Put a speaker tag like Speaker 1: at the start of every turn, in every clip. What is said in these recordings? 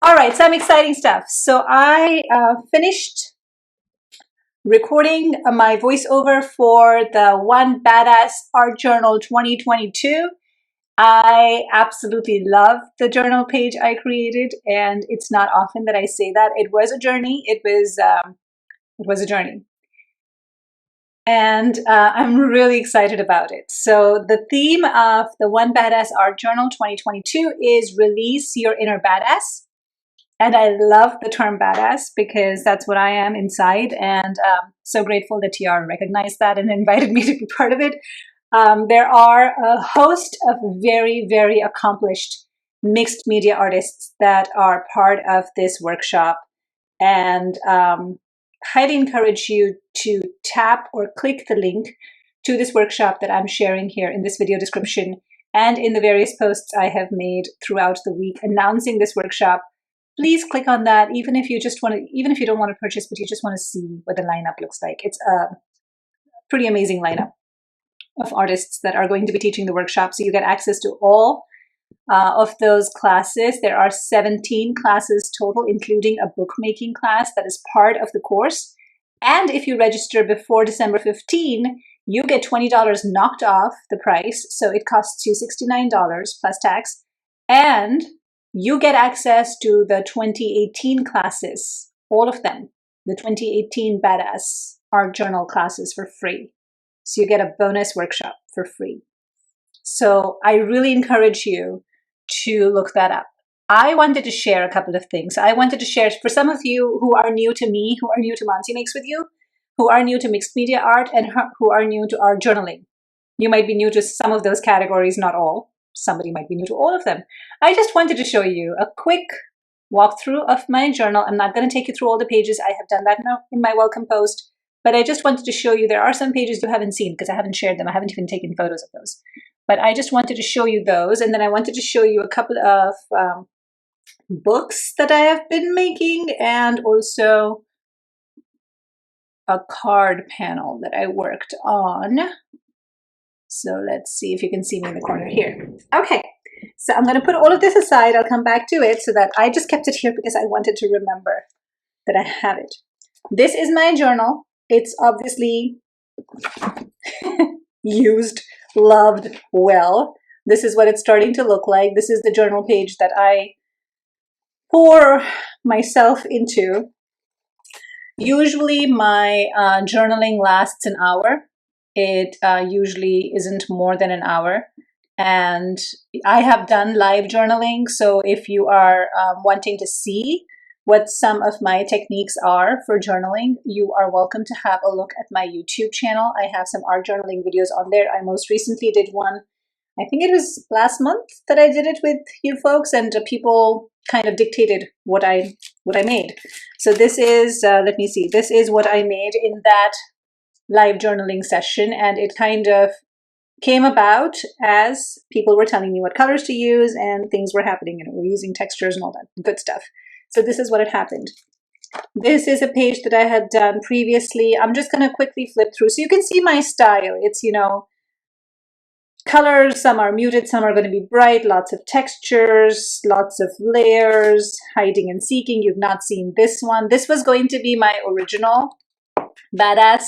Speaker 1: All right, some exciting stuff. So I finished recording my voiceover for the One Badass Art Journal 2022. I absolutely love the journal page I created, and it's not often that I say that. It was a journey. It was a journey, and I'm really excited about it. So the theme of the One Badass Art Journal 2022 is Release Your Inner Badass. And I love the term badass because that's what I am inside. And so grateful that TR recognized that and invited me to be part of it. There are a host of very, very accomplished mixed media artists that are part of this workshop. And highly encourage you to tap or click the link to this workshop that I'm sharing here in this video description and in the various posts I have made throughout the week announcing this workshop. Please click on that, even if you just want to, even if you don't want to purchase, but you just want to see what the lineup looks like. It's a pretty amazing lineup of artists that are going to be teaching the workshop. So you get access to all of those classes. There are 17 classes total, including a bookmaking class that is part of the course. And if you register before December 15, you get $20 knocked off the price. So it costs you $69 plus tax. And you get access to the 2018 classes, all of them, the 2018 Badass Art Journal classes for free. So you get a bonus workshop for free. So I really encourage you to look that up. I wanted to share a couple of things. I wanted to share for some of you who are new to me, who are new to Mansi Makes With You, who are new to mixed media art, and who are new to art journaling. You might be new to some of those categories, not all. Somebody might be new to all of them. I just wanted to show you a quick walkthrough of my journal. I'm not going to take you through all the pages. I have done that now in my welcome post, but I just wanted to show you there are some pages you haven't seen because I haven't shared them. I haven't even taken photos of those. But I just wanted to show you those. And then I wanted to show you a couple of books that I have been making and also a card panel that I worked on. So let's see if you can see me in the corner here. Okay, so I'm going to put all of this aside. I'll come back to it so that I just kept it here because I wanted to remember that I have it. This is my journal. It's obviously used, loved well. This is what it's starting to look like. This is the journal page that I pour myself into. Usually my journaling lasts an hour. It usually isn't more than an hour. And I have done live journaling. So if you are wanting to see what some of my techniques are for journaling, you are welcome to have a look at my YouTube channel. I have some art journaling videos on there. I most recently did one, I think it was last month that I did it with you folks, and people kind of dictated what I made. So this is, let me see, this is what I made in that live journaling session, and it kind of came about as people were telling me what colors to use and things were happening, and we're using textures and all that good stuff. So this is what had happened. This is a page that I had done previously. I'm just going to quickly flip through so you can see my style. It's, you know, colors, some are muted, some are going to be bright, lots of textures, lots of layers, hiding and seeking. You've not seen this one. This was going to be my original Badass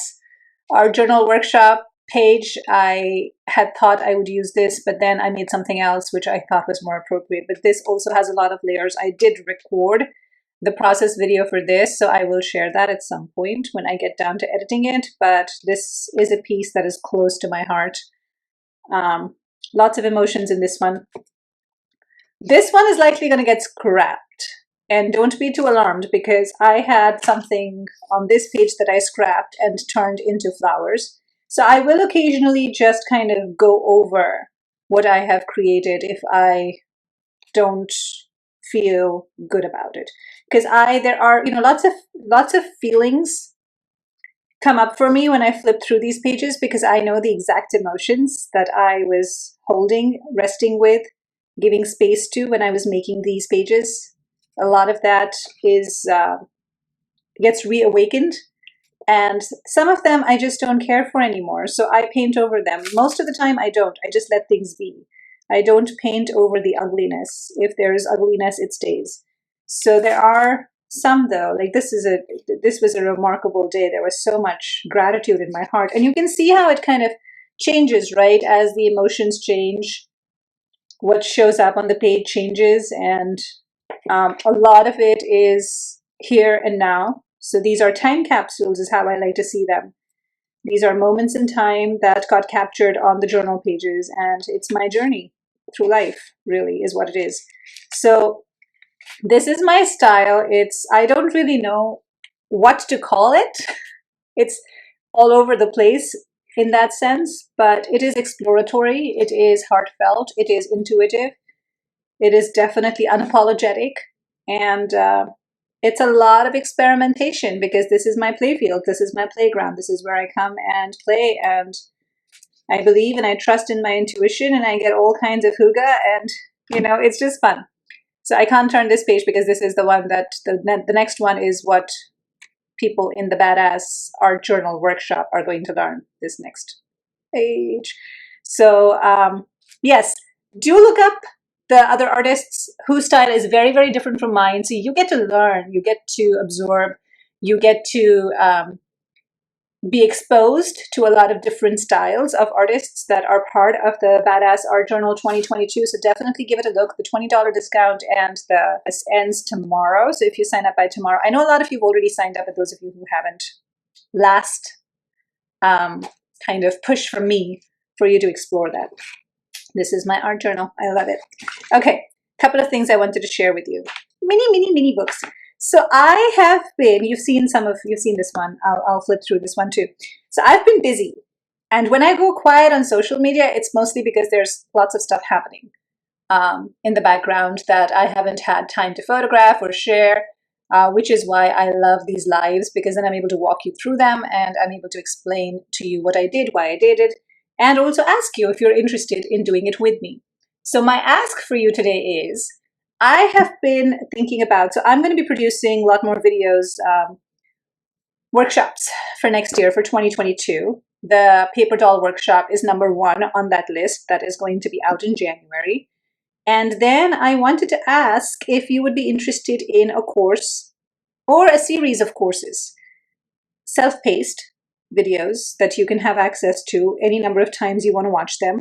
Speaker 1: Art Journal workshop page. I had thought I would use this, but then I made something else which I thought was more appropriate. But this also has a lot of layers. I did record the process video for this, so I will share that at some point when I get down to editing it. But this is a piece that is close to my heart. Lots of emotions in this one. This one is likely going to get scrapped. And don't be too alarmed because I had something on this page that I scrapped and turned into flowers. So I will occasionally just kind of go over what I have created if I don't feel good about it. Because there are, you know, lots of feelings come up for me when I flip through these pages because I know the exact emotions that I was holding, resting with, giving space to when I was making these pages. A lot of that is gets reawakened, and some of them I just don't care for anymore, so I paint over them. Most of the time I don't. I just let things be. I don't paint over the ugliness. If there is ugliness, it stays. So there are some though, like this was a remarkable day. There was so much gratitude in my heart. And you can see how it kind of changes, right? As the emotions change, what shows up on the page changes. And a lot of it is here and now. So these are time capsules is how I like to see them. These are moments in time that got captured on the journal pages, and it's my journey through life, really, is what it is. So this is my style. I don't really know what to call it. It's all over the place in that sense, but it is exploratory, it is heartfelt, it is intuitive, it is definitely unapologetic, and it's a lot of experimentation because this is my playfield, this is my playground, this is where I come and play, and I believe and I trust in my intuition, and I get all kinds of hygge, and it's just fun. So I can't turn this page because this is the one that the next one is what people in the Badass Art Journal workshop are going to learn, this next page. So yes, do look up the other artists whose style is very, very different from mine. So you get to learn, you get to absorb, you get to be exposed to a lot of different styles of artists that are part of the Badass Art Journal 2022. So definitely give it a look. The $20 discount and this ends tomorrow. So if you sign up by tomorrow, I know a lot of you have already signed up, but those of you who haven't, last kind of push from me for you to explore that. This is my art journal. I love it. Okay, couple of things I wanted to share with you. Mini books. So I have been, you've seen this one. I'll flip through this one too. So I've been busy. And when I go quiet on social media, it's mostly because there's lots of stuff happening in the background that I haven't had time to photograph or share, which is why I love these lives, because then I'm able to walk you through them and I'm able to explain to you what I did, why I did it, and also ask you if you're interested in doing it with me. So my ask for you today is, I have been thinking about, so I'm going to be producing a lot more videos, workshops for next year, for 2022. The paper doll workshop is number 1 on that list that is going to be out in January. And then I wanted to ask if you would be interested in a course or a series of courses, self-paced videos that you can have access to any number of times you want to watch them,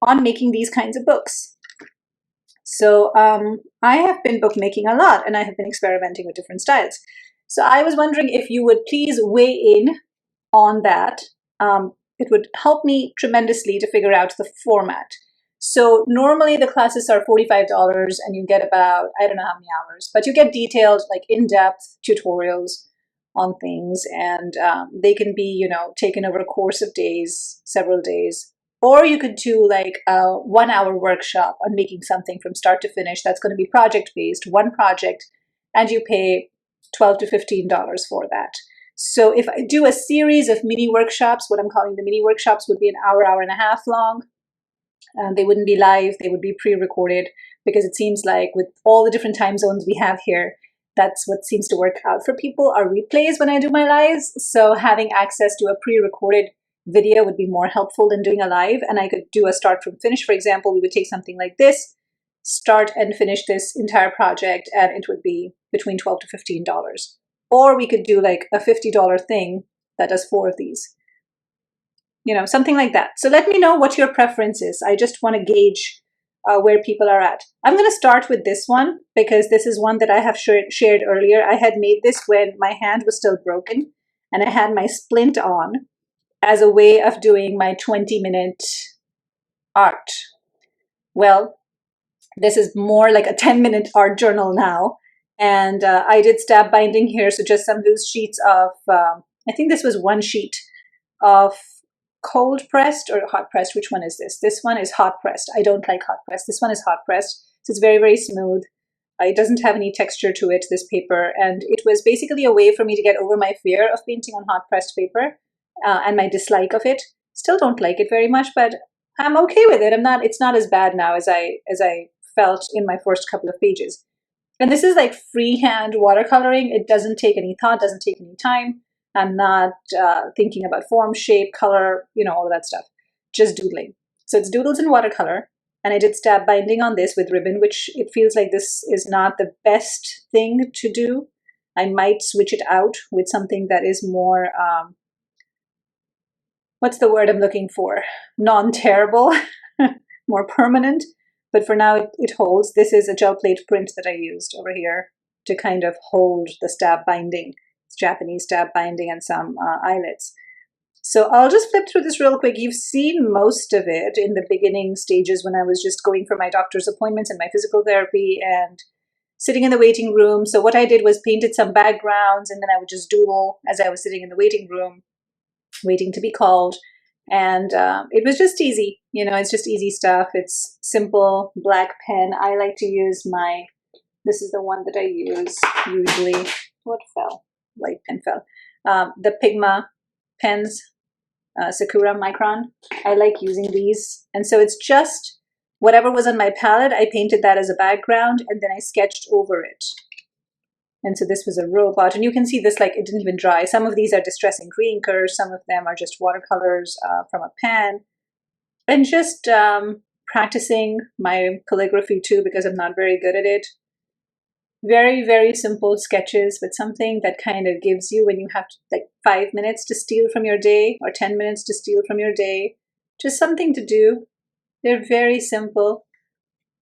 Speaker 1: on making these kinds of books. So I have been bookmaking a lot, and I have been experimenting with different styles. So I was wondering if you would please weigh in on that. It would help me tremendously to figure out the format. So normally the classes are $45 and you get about, I don't know how many hours, but you get detailed, like in-depth tutorials on things, and they can be, taken over a course of days, several days. Or you could do like a 1-hour workshop on making something from start to finish that's going to be project-based, one project, and you pay $12 to $15 for that. So if I do a series of mini workshops, what I'm calling the mini workshops would be an hour, hour and a half long. They wouldn't be live, they would be pre-recorded, because it seems like with all the different time zones we have here, that's what seems to work out for people, are replays when I do my lives. So having access to a pre-recorded video would be more helpful than doing a live, and I could do a start from finish. For example, we would take something like this, start and finish this entire project, and it would be between $12 to $15. Or we could do like a $50 thing that does 4 of these. Something like that. So let me know what your preference is. I just want to gauge where people are at. I'm going to start with this one because this is one that I have shared earlier. I had made this when my hand was still broken and I had my splint on as a way of doing my 20-minute art. Well, this is more like a 10-minute art journal now. And I did stab binding here. So just some loose sheets of, I think this was 1 sheet of cold pressed or hot pressed. Which one is this? This one is hot pressed. I don't like hot pressed. This one is hot pressed. So it's very, very smooth. It doesn't have any texture to it, this paper. And it was basically a way for me to get over my fear of painting on hot pressed paper and my dislike of it. Still don't like it very much, but I'm okay with it. It's not as bad now as I felt in my first couple of pages. And this is like freehand watercoloring. It doesn't take any thought, doesn't take any time. I'm not thinking about form, shape, color, all of that stuff. Just doodling. So it's doodles in watercolor. And I did stab binding on this with ribbon, which it feels like this is not the best thing to do. I might switch it out with something that is more, what's the word I'm looking for? Non-tearable, more permanent. But for now, it holds. This is a gel plate print that I used over here to kind of hold the stab binding. It's Japanese stab binding and some eyelets. So I'll just flip through this real quick. You've seen most of it in the beginning stages when I was just going for my doctor's appointments and my physical therapy and sitting in the waiting room. So what I did was painted some backgrounds, and then I would just doodle as I was sitting in the waiting room, waiting to be called. And it was just easy. You know, it's just easy stuff. It's simple black pen. I like to use this is the one that I use usually. What fell? White pen fell. The Pigma pens, Sakura Micron. I like using these. And so it's just whatever was on my palette, I painted that as a background and then I sketched over it. And so this was a robot, and you can see this, like, it didn't even dry. Some of these are distressing green colors, some of them are just watercolors from a pen. And just practicing my calligraphy too, because I'm not very good at it. Very, very simple sketches, but something that kind of gives you, when you have like 5 minutes to steal from your day or 10 minutes to steal from your day, just something to do. They're very simple.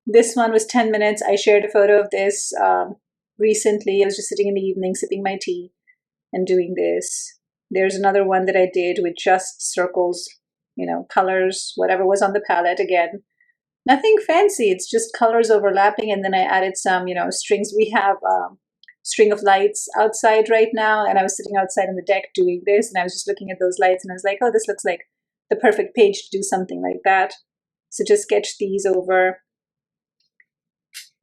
Speaker 1: This one was 10 minutes. I shared a photo of this recently. I was just sitting in the evening sipping my tea and doing this. There's another one that I did with just circles, you know, colors, whatever was on the palette. Again, nothing fancy. It's just colors overlapping. And then I added some, you know, strings. We have string of lights outside right now. And I was sitting outside on the deck doing this. And I was just looking at those lights and I was like, oh, this looks like the perfect page to do something like that. So just sketch these over.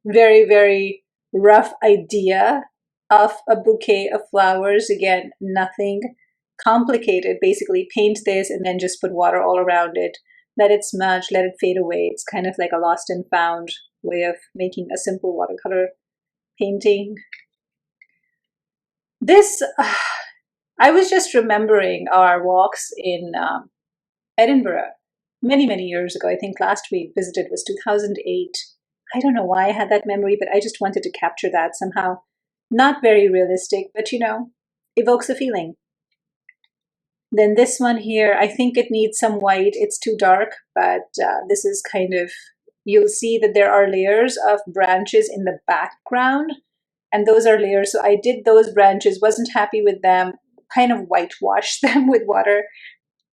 Speaker 1: Very, very rough idea of a bouquet of flowers. Again, nothing complicated. Basically paint this and then just put water all around it. Let it smudge, let it fade away. It's kind of like a lost and found way of making a simple watercolor painting. This, I was just remembering our walks in Edinburgh many, many years ago. I think last we visited was 2008. I don't know why I had that memory, but I just wanted to capture that somehow. Not very realistic, but you know, evokes a feeling. Then this one here, I think it needs some white. It's too dark, but this is kind of, you'll see that there are layers of branches in the background, and those are layers. So I did those branches, wasn't happy with them, kind of whitewashed them with water,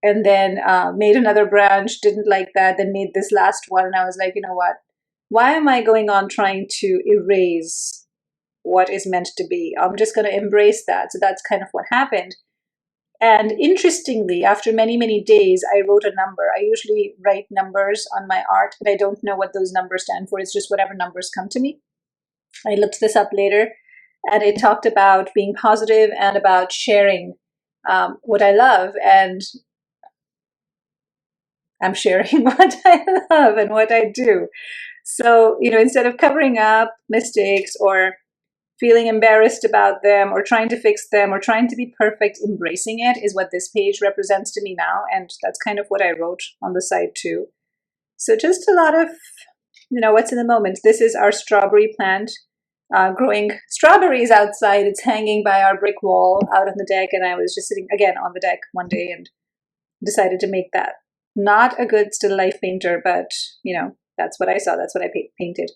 Speaker 1: and then made another branch, didn't like that, then made this last one, and I was like, you know what? Why am I going on trying to erase what is meant to be? I'm just going to embrace that. So that's kind of what happened. And interestingly, after many, many days, I wrote a number. I usually write numbers on my art, but I don't know what those numbers stand for. It's just whatever numbers come to me. I looked this up later, and it talked about being positive and about sharing what I love. And I'm sharing what I love and what I do. So, you know, instead of covering up mistakes or feeling embarrassed about them or trying to fix them or trying to be perfect, embracing it is what this page represents to me now. And that's kind of what I wrote on the side too. So just a lot of, you know, what's in the moment. This is our strawberry plant growing strawberries outside. It's hanging by our brick wall out on the deck. And I was just sitting again on the deck one day and decided to make that. Not a good still life painter, but, you know, that's what I saw. That's what I painted.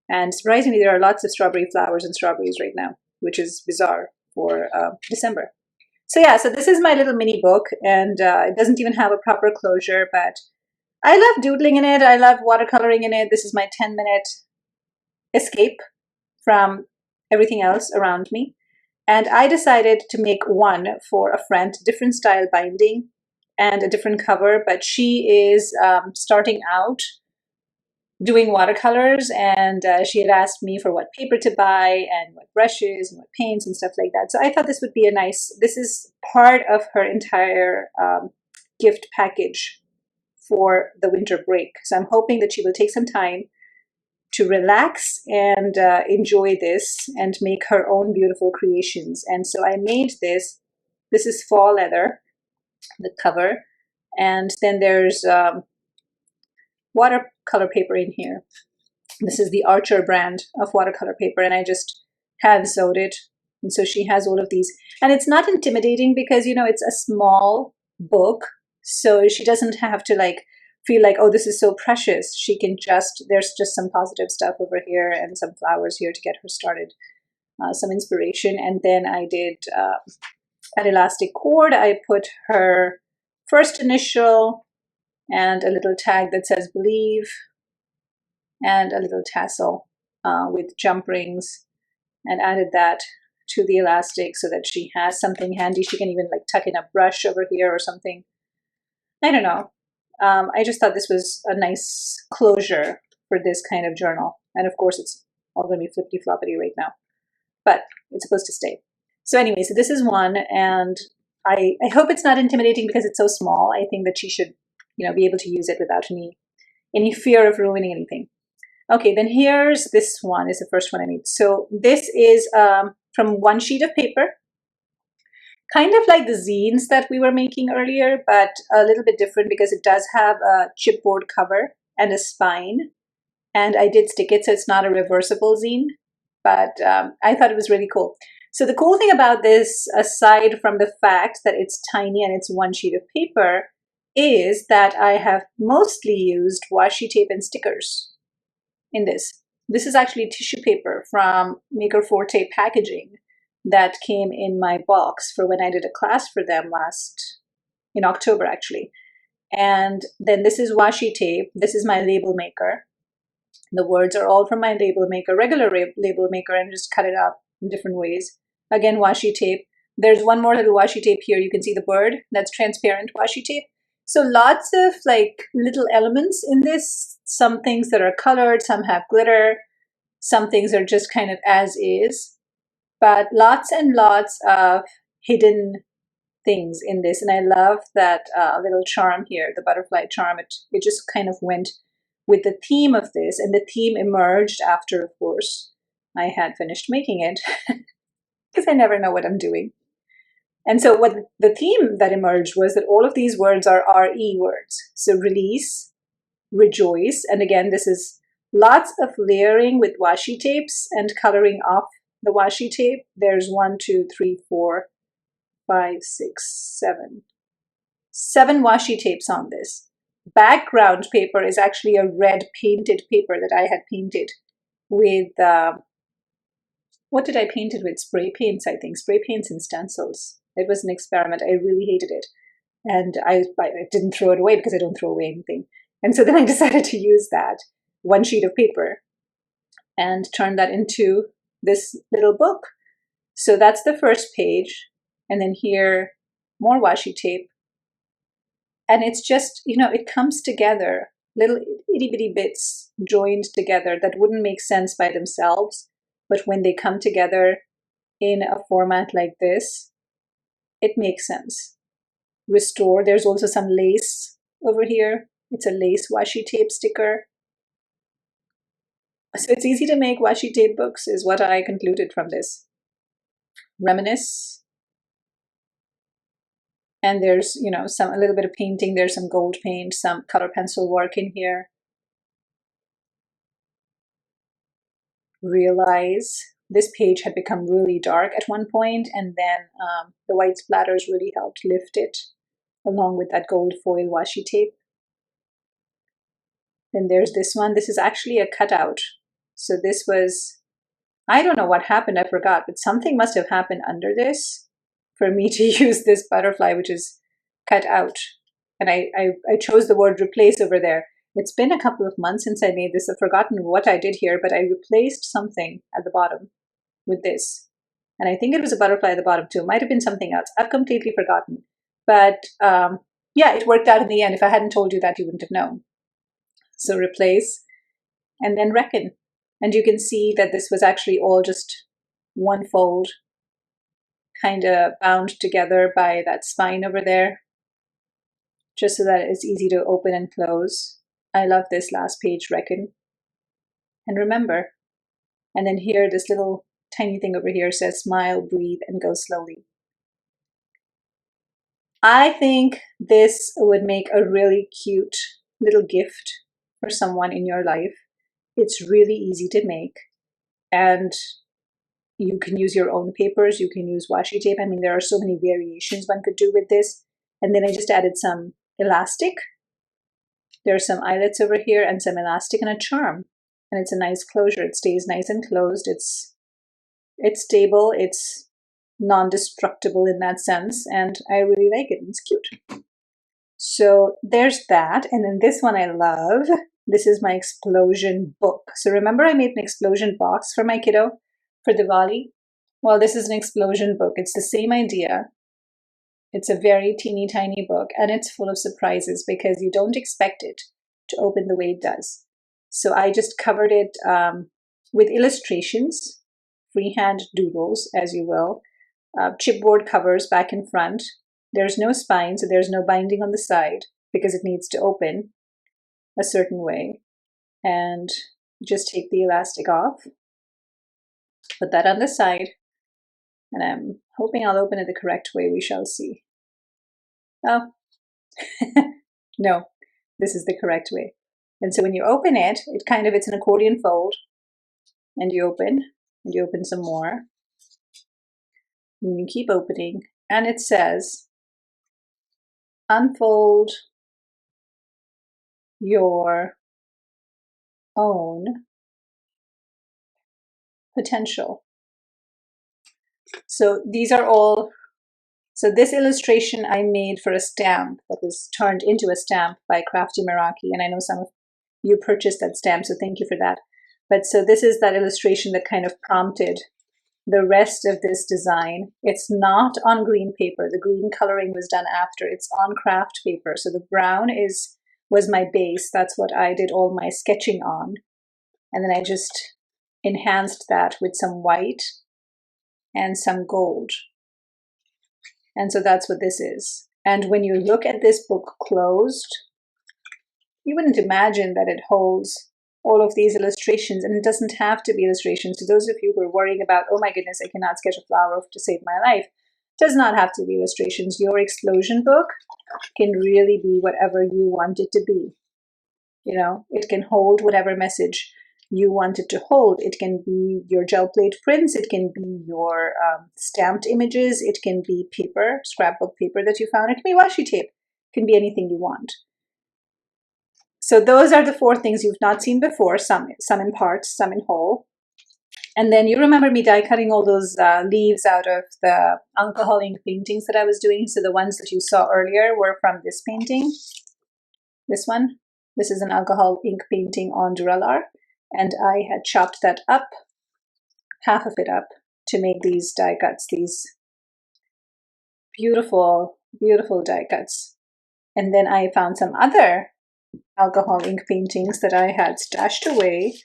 Speaker 1: And surprisingly, there are lots of strawberry flowers and strawberries right now, which is bizarre for December. So yeah, so this is my little mini book, and it doesn't even have a proper closure, but I love doodling in it. I love watercoloring in it. This is my 10-minute escape from everything else around me. And I decided to make one for a friend, different style binding and a different cover, but she is starting out doing watercolors, and she had asked me for what paper to buy and what brushes and what paints and stuff like that. So I thought this would be a nice, this is part of her entire gift package for the winter break. So I'm hoping that she will take some time to relax and enjoy this and make her own beautiful creations. And so I made this. This is fall leather, the cover. And then there's color paper in here. This is the Archer brand of watercolor paper, and I just hand sewed it. And so she has all of these. And it's not intimidating because, you know, it's a small book. So she doesn't have to like feel like, oh, this is so precious. She can just, there's just some positive stuff over here and some flowers here to get her started, some inspiration. And then I did an elastic cord. I put her first initial and a little tag that says believe, and a little tassel with jump rings, and added that to the elastic so that she has something handy. She can even like tuck in a brush over here or something. I don't know. I just thought this was a nice closure for this kind of journal. And of course, it's all going to be flippity floppity right now, but it's supposed to stay. So anyway, so this is one, and I hope it's not intimidating because it's so small. I think that she should, you know, be able to use it without any fear of ruining anything. Okay, then here's this one, is the first one I made. So this is from one sheet of paper, kind of like the zines that we were making earlier, but a little bit different because it does have a chipboard cover and a spine. And I did stick it, so it's not a reversible zine, but I thought it was really cool. So the cool thing about this, aside from the fact that it's tiny and it's one sheet of paper, is that I have mostly used washi tape and stickers in this. This is actually tissue paper from Maker Forte Packaging that came in my box for when I did a class for them in October actually. And then this is washi tape. This is my label maker. The words are all from my label maker, regular label maker, and just cut it up in different ways. Again, washi tape. There's one more little washi tape here. You can see the bird. That's transparent washi tape. So lots of like little elements in this. Some things that are colored, some have glitter, some things are just kind of as is, but lots and lots of hidden things in this. And I love that little charm here, the butterfly charm. It just kind of went with the theme of this, and the theme emerged after, of course, I had finished making it, because I never know what I'm doing. And so what the theme that emerged was that all of these words are RE words. So release, rejoice, and again, this is lots of layering with washi tapes and coloring off the washi tape. There's 1, 2, 3, 4, 5, 6, 7. 7 washi tapes on this. Background paper is actually a red painted paper that I had painted with, what did I paint it with? Spray paints, I think. Spray paints and stencils. It was an experiment. I really hated it. And I didn't throw it away because I don't throw away anything. And so then I decided to use that one sheet of paper and turn that into this little book. So that's the first page. And then here, more washi tape. And it's just, you know, it comes together, little itty bitty bits joined together that wouldn't make sense by themselves. But when they come together in a format like this, it makes sense. Restore, there's also some lace over here. It's a lace washi tape sticker. So it's easy to make washi tape books is what I concluded from this. Reminisce. And there's, you know, a little bit of painting. There's some gold paint, some color pencil work in here. Realize. This page had become really dark at one point, and then the white splatters really helped lift it, along with that gold foil washi tape. Then there's this one. This is actually a cutout. So this was, I don't know what happened, I forgot, but something must have happened under this for me to use this butterfly, which is cut out. And I chose the word replace over there. It's been a couple of months since I made this. I've forgotten what I did here, but I replaced something at the bottom with this. And I think it was a butterfly at the bottom too. It might have been something else. I've completely forgotten. But yeah, it worked out in the end. If I hadn't told you that, you wouldn't have known. So replace and then reckon. And you can see that this was actually all just one fold, kind of bound together by that spine over there, just so that it's easy to open and close. I love this last page, reckon. And remember. And then here, this little tiny thing over here says smile, breathe, and go slowly. I think this would make a really cute little gift for someone in your life. It's really easy to make, and you can use your own papers. You can use washi tape. I mean, there are so many variations one could do with this. And then I just added some elastic. There's some eyelets over here and some elastic and a charm. And it's a nice closure. It stays nice and closed. It's stable. It's non-destructible in that sense. And I really like it. It's cute. So there's that. And then this one I love. This is my explosion book. So remember I made an explosion box for my kiddo for Diwali? Well, this is an explosion book. It's the same idea. It's a very teeny tiny book, and it's full of surprises because you don't expect it to open the way it does. So I just covered it with illustrations, freehand doodles, as you will, chipboard covers back and front. There's no spine, so there's no binding on the side because it needs to open a certain way. And just take the elastic off, put that on the side, and I'm hoping I'll open it the correct way. We shall see. Oh, no, this is the correct way. And so when you open it, it's an accordion fold, and you open some more, and you keep opening, and it says, unfold your own potential. So these are all, so this illustration I made for a stamp that was turned into a stamp by Crafty Meraki, and I know some of you purchased that stamp, so thank you for that. But so this is that illustration that kind of prompted the rest of this design. It's not on green paper. The green coloring was done after. It's on craft paper. So the brown was my base. That's what I did all my sketching on. And then I just enhanced that with some white and some gold. And so that's what this is. And when you look at this book closed, you wouldn't imagine that it holds all of these illustrations, and it doesn't have to be illustrations. To those of you who are worrying about, oh my goodness, I cannot sketch a flower to save my life, it does not have to be illustrations. Your explosion book can really be whatever you want it to be. You know, it can hold whatever message you want it to hold. It can be your gel plate prints. It can be your stamped images. It can be paper, scrapbook paper that you found. It can be washi tape. It can be anything you want. So those are the 4 things you've not seen before, some in parts, some in whole. And then you remember me die cutting all those leaves out of the alcohol ink paintings that I was doing. So the ones that you saw earlier were from this painting. This one. This is an alcohol ink painting on Duralar. And I had chopped that up, half of it up, to make these die cuts, these beautiful, beautiful die cuts. And then I found some other alcohol ink paintings that I had stashed away,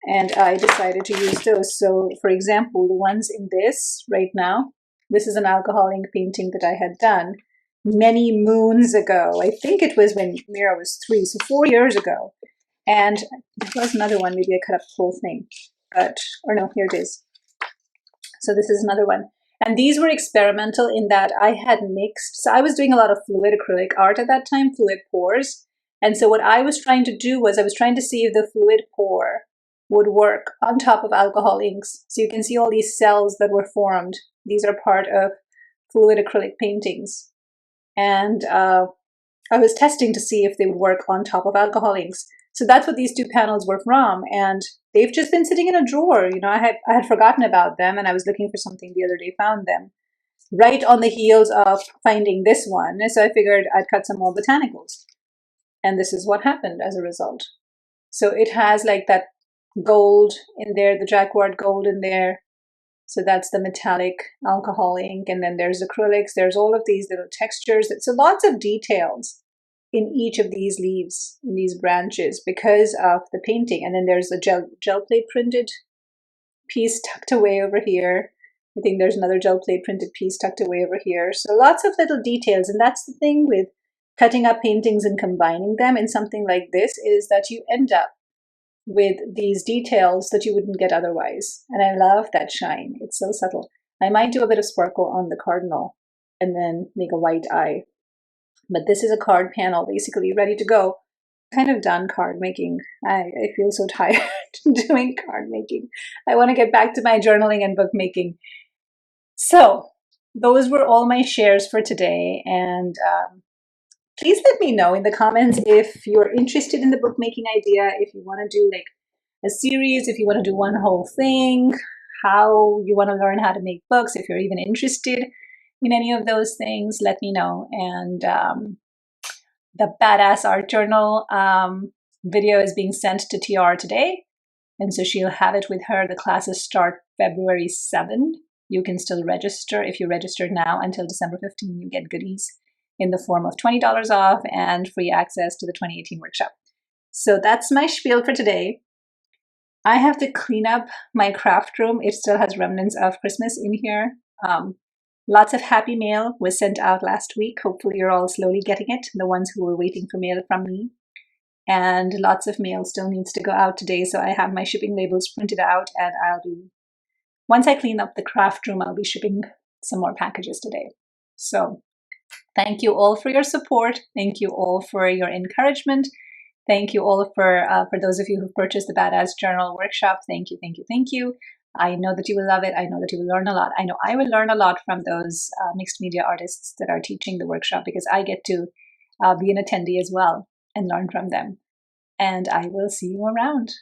Speaker 1: and I decided to use those. So for example, the ones in this right now, this is an alcohol ink painting that I had done many moons ago. I think it was when Mira was 3, so 4 years ago. And there was another one, maybe I cut up the whole thing, or no, here it is. So this is another one. And these were experimental in that I had mixed, so I was doing a lot of fluid acrylic art at that time, fluid pours. And so what I was trying to do was I was trying to see if the fluid pour would work on top of alcohol inks. So you can see all these cells that were formed. These are part of fluid acrylic paintings. And I was testing to see if they would work on top of alcohol inks. So that's what these 2 panels were from. And they've just been sitting in a drawer. You know, I had forgotten about them, and I was looking for something the other day, found them right on the heels of finding this one. And so I figured I'd cut some more botanicals. And this is what happened as a result. So it has like that gold in there, the jacquard gold in there. So that's the metallic alcohol ink. And then there's acrylics. There's all of these little textures. So lots of details in each of these leaves, in these branches, because of the painting. And then there's a gel plate printed piece tucked away over here. I think there's another gel plate printed piece tucked away over here. So lots of little details. And that's the thing with cutting up paintings and combining them in something like this, is that you end up with these details that you wouldn't get otherwise. And I love that shine. It's so subtle. I might do a bit of sparkle on the cardinal and then make a white eye. But this is a card panel basically ready to go. kind of done card making. I feel so tired doing card making. I want to get back to my journaling and bookmaking. So those were all my shares for today. And please let me know in the comments if you're interested in the bookmaking idea, if you want to do like a series, if you want to do one whole thing, how you want to learn how to make books, if you're even interested in any of those things, let me know. And the Badass Art Journal video is being sent to TR today. And so she'll have it with her. The classes start February 7th. You can still register. If you register now until December 15th, you get goodies in the form of $20 off and free access to the 2018 workshop. So that's my spiel for today. I have to clean up my craft room. It still has remnants of Christmas in here. Lots of happy mail was sent out last week. Hopefully you're all slowly getting it, the ones who were waiting for mail from me. And lots of mail still needs to go out today. So I have my shipping labels printed out, and once I clean up the craft room, I'll be shipping some more packages today. So thank you all for your support. Thank you all for your encouragement. Thank you all for those of you who purchased the Badass Journal workshop. Thank you, thank you, thank you. I know that you will love it. I know that you will learn a lot. I know I will learn a lot from those mixed media artists that are teaching the workshop, because I get to be an attendee as well and learn from them. And I will see you around.